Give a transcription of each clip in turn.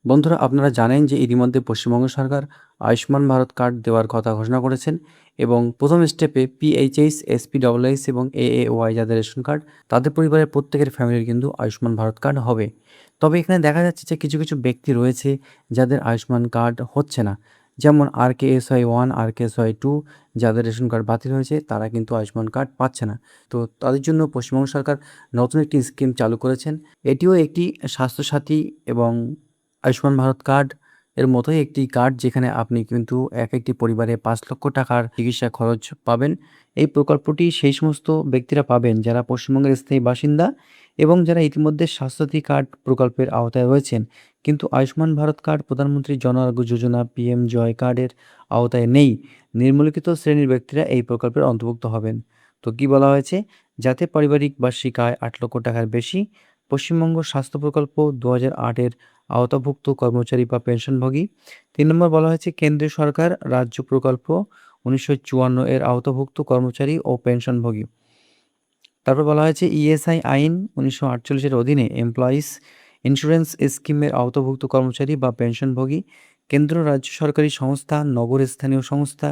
বন্ধুরা, আপনারা জানেন যে ইতিমধ্যে পশ্চিমবঙ্গ সরকার আয়ুষ্মান ভারত কার্ড দেওয়ার কথা ঘোষণা করেছেন এবং প্রথম স্টেপে পিএইচএইচ, এসপিডব্লিউএস এবং এএওয়াই যাদের রেশন কার্ড, তাদের পরিবারের প্রত্যেকের ফ্যামিলির কিন্তু আয়ুষ্মান ভারত কার্ড হবে। তবে এখানে দেখা যাচ্ছে যে কিছু কিছু ব্যক্তি রয়েছে যাদের আয়ুষ্মান কার্ড হচ্ছে না। যেমন RKSY 1, RKSY 2 যাদের রেশন কার্ড বাতিল হয়েছে তারা কিন্তু আয়ুষ্মান কার্ড পাচ্ছে না। তো তাদের জন্য পশ্চিমবঙ্গ সরকার নতুন একটি স্কিম চালু করেছেন। এটিও একটি স্বাস্থ্যসাথী এবং আয়ুষ্মান ভারত কার্ড এর মতোই একটি কার্ড, যেখানে আপনি কিন্তু একটি পরিবারে ৫,০০,০০০ টাকার চিকিৎসা খরচ পাবেন। এই প্রকল্পটি সেই সমস্ত ব্যক্তিরা পাবেন যারা পশ্চিমবঙ্গের স্থায়ী বাসিন্দা এবং যারা ইতিমধ্যে স্বাস্থ্যসাথী কার্ড প্রকল্পের আওতায় রয়েছেন। কিন্তু আয়ুষ্মান ভারত কার্ড প্রধানমন্ত্রী জন আরোগ্য যোজনা পিএম জয় কার্ডের আওতায় নেই। নিম্নলিখিত শ্রেণীর ব্যক্তিরা এই প্রকল্পের অন্তর্ভুক্ত হবেন। তো কি বলা হয়েছে? যাতে পারিবারিক বার্ষিক আয় ৮,০০,০০০ টাকার বেশি, পশ্চিমবঙ্গ স্বাস্থ্য প্রকল্প ২০০৮ এর আওতাভুক্ত কর্মচারী বা পেনশনভোগী। ৩ নম্বর বলা হয়েছে কেন্দ্রীয় সরকার রাজ্য প্রকল্প ১৯৫৪ এর আওতাভুক্ত কর্মচারী ও পেনশনভোগী। তারপর বলা হয়েছে ইএসআই আইন ১৯৪৮ এর অধীনে এমপ্লয়িজ ইন্স্যুরেন্স স্কিমের আওতাভুক্ত কর্মচারী বা পেনশনভোগী, কেন্দ্র রাজ্য সরকারি সংস্থা, নগর স্থানীয় সংস্থা,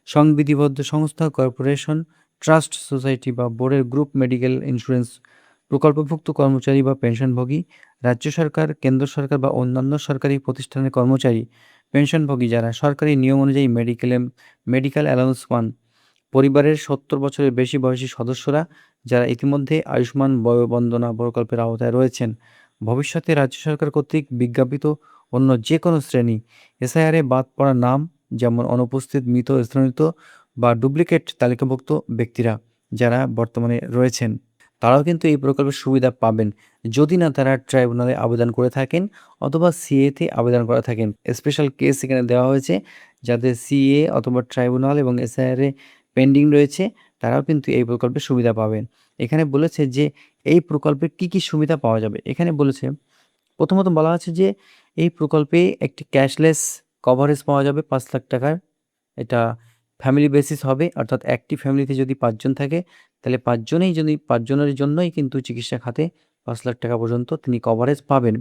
সংবিধিবদ্ধ সংস্থা, কর্পোরেশন, ট্রাস্ট, সোসাইটি বা বোর্ডের গ্রুপ মেডিকেল ইন্স্যুরেন্স প্রকল্পভুক্ত কর্মচারী বা পেনশনভোগী, রাজ্য সরকার, কেন্দ্র সরকার বা অন্যান্য সরকারি প্রতিষ্ঠানের কর্মচারী, পেনশনভোগী যারা সরকারি নিয়ম অনুযায়ী মেডিকেল অ্যালাউন্স পান, পরিবারের ৭০ বছরের বেশি বয়সী সদস্যরা যারা ইতিমধ্যে আয়ুষ্মান বন্দনা প্রকল্পের আওতায় রয়েছেন। ভবিষ্যতে রাজ্য সরকার কর্তৃক বিজ্ঞাপিত অন্য যে কোনো শ্রেণী এসআইআর এ বাদ পড়া নাম, যেমন অনুপস্থিত, মৃত, স্থানিত বা ডুপ্লিকেট তালিকাভুক্ত ব্যক্তিরা যারা বর্তমানে রয়েছেন, তারাও কিন্তু এই প্রকল্পের সুবিধা পাবেন যদি না তারা ট্রাইব্যুনালে আবেদন করে থাকেন অথবা সিএতে আবেদন করে থাকেন। স্পেশাল কেস এখানে দেওয়া হয়েছে, যাদের সিএ অথবা ট্রাইব্যুনাল এবং এসআইআর এ পেন্ডিং রয়েছে, তারাও কিন্তু এই প্রকল্পের সুবিধা পাবেন। এখানে বলেছে যে এই প্রকল্পে কি কি সুবিধা পাওয়া যাবে। এখানে বলেছে, প্রথমত বলা আছে যে এই প্রকল্পে একটি ক্যাশলেস কভারেজ পাওয়া যাবে ৫,০০,০০০ টাকার। এটা ফ্যামিলি বেসিস হবে, অর্থাৎ একটি ফ্যামিলিতে যদি ৫ জন থাকে তাহলে ৫ জনের জন্যই কিন্তু চিকিৎসা খাতে ৫,০০,০০০ টাকা পর্যন্ত তিনি কভারেজ পাবেন।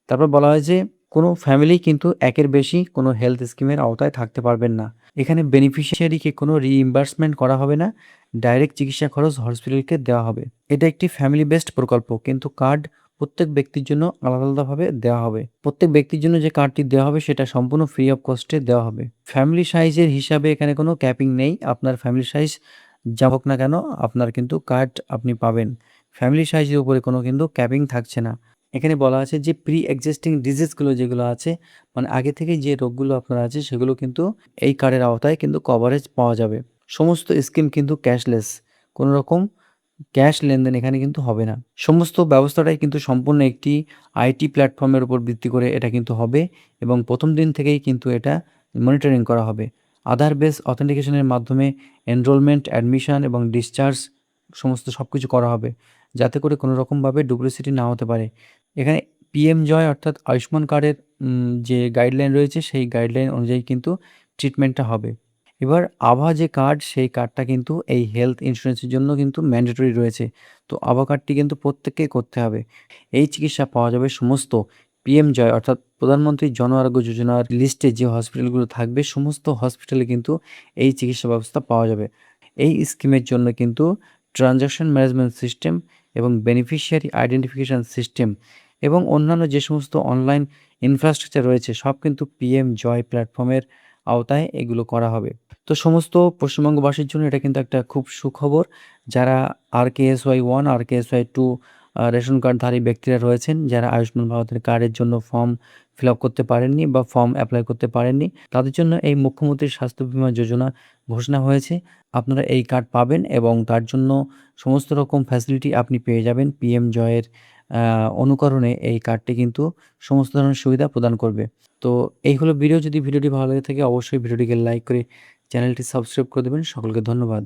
তারপর বলা হয় যে কোনো ফ্যামিলি কিন্তু একের বেশি কোনো হেলথ স্কিমের আওতায় থাকতে পারবেন না। এখানে বেনিফিশিয়ারিকে কোনো রিইম্বার্সমেন্ট করা হবে না, ডাইরেক্ট চিকিৎসা খরচ হসপিটালকে দেওয়া হবে। এটা একটি ফ্যামিলি বেসড প্রকল্প, কিন্তু কার্ড প্রত্যেক ব্যক্তির জন্য আলাদা আলাদাভাবে দেওয়া হবে। প্রত্যেক ব্যক্তির জন্য যে কার্ডটি দেওয়া হবে সেটা সম্পূর্ণ ফ্রি অফ কস্টে দেওয়া হবে। ফ্যামিলি সাইজের হিসাবে এখানে কোনো ক্যাপিং নেই। আপনার ফ্যামিলি সাইজ যা হোক না কেন, আপনার কিন্তু কার্ড আপনি পাবেন। ফ্যামিলি সাইজের উপরে কোনো কিন্তু ক্যাপিং থাকছে না। এখানে বলা আছে যে প্রি এক্সিস্টিং ডিজিজগুলো যেগুলো আছে, মানে আগে থেকে যে রোগগুলো আপনার আছে সেগুলো কিন্তু এই কার্ডের আওতায় কিন্তু কভারেজ পাওয়া যাবে। সমস্ত স্কিম কিন্তু ক্যাশলেস, কোনো রকম ক্যাশ লেনদেন এখানে কিন্তু হবে না। সমস্ত ব্যবস্থাটাই কিন্তু সম্পূর্ণ একটি আইটি প্ল্যাটফর্মের উপর ভিত্তি করে এটা কিন্তু হবে এবং প্রথম দিন থেকেই কিন্তু এটা মনিটরিং করা হবে। আধার বেস অথেন্টিকেশনের মাধ্যমে এনরোলমেন্ট, অ্যাডমিশন এবং ডিসচার্জ সমস্ত সব কিছু করা হবে, যাতে করে কোনো রকমভাবে ডুপ্লিসিটি না হতে পারে। এখানে পিএম জয় অর্থাৎ আয়ুষ্মান কার্ডের যে গাইডলাইন রয়েছে সেই গাইডলাইন অনুযায়ী কিন্তু ট্রিটমেন্টটা হবে। এবার আভা যে কার্ড, সেই কার্ডটা কিন্তু এই হেলথ ইন্স্যুরেন্সের জন্য কিন্তু ম্যান্ডেটরি রয়েছে। তো আভা কার্ডটি কিন্তু প্রত্যেককেই করতে হবে। এই চিকিৎসা পাওয়া যাবে সমস্ত পিএম জয় অর্থাৎ প্রধানমন্ত্রী জন আরোগ্য যোজনার লিস্টে যে হসপিটালগুলো থাকবে, সমস্ত হসপিটালে কিন্তু এই চিকিৎসা ব্যবস্থা পাওয়া যাবে। এই স্কিমের জন্য কিন্তু ট্রানজাকশন ম্যানেজমেন্ট সিস্টেম এবং বেনিফিশিয়ারি আইডেন্টিফিকেশন সিস্টেম এবং অন্যান্য যে সমস্ত অনলাইন ইনফ্রাস্ট্রাকচার রয়েছে সব কিন্তু পিএম জয় প্ল্যাটফর্মের আওতায় এগুলো করা হবে। তো সমস্ত পশ্চিমবঙ্গবাসীর জন্য এটা কিন্তু একটা খুব সুখবর। যারা RKSY 1, RKSY 2 রেশন কার্ডধারী ব্যক্তিরা রয়েছেন, যারা আয়ুষ্মান ভারতের কার্ডের জন্য ফর্ম ফিল আপ করতে পারেননি বা ফর্ম অ্যাপ্লাই করতে পারেননি, তাদের জন্য এই মুখ্যমন্ত্রীর স্বাস্থ্য বীমা যোজনা ঘোষণা হয়েছে। আপনারা এই কার্ড পাবেন এবং তার জন্য সমস্ত রকম ফ্যাসিলিটি আপনি পেয়ে যাবেন। পিএম জয়ের অনুকরণে এই কার্ডটি কিন্তু সমস্ত ধরনের সুবিধা প্রদান করবে। তো এই হলো ভিডিও। যদি ভিডিওটি ভালো লেগে থাকে অবশ্যই ভিডিওটিকে লাইক করে চ্যানেলটি সাবস্ক্রাইব করে দেবেন। সকলকে ধন্যবাদ।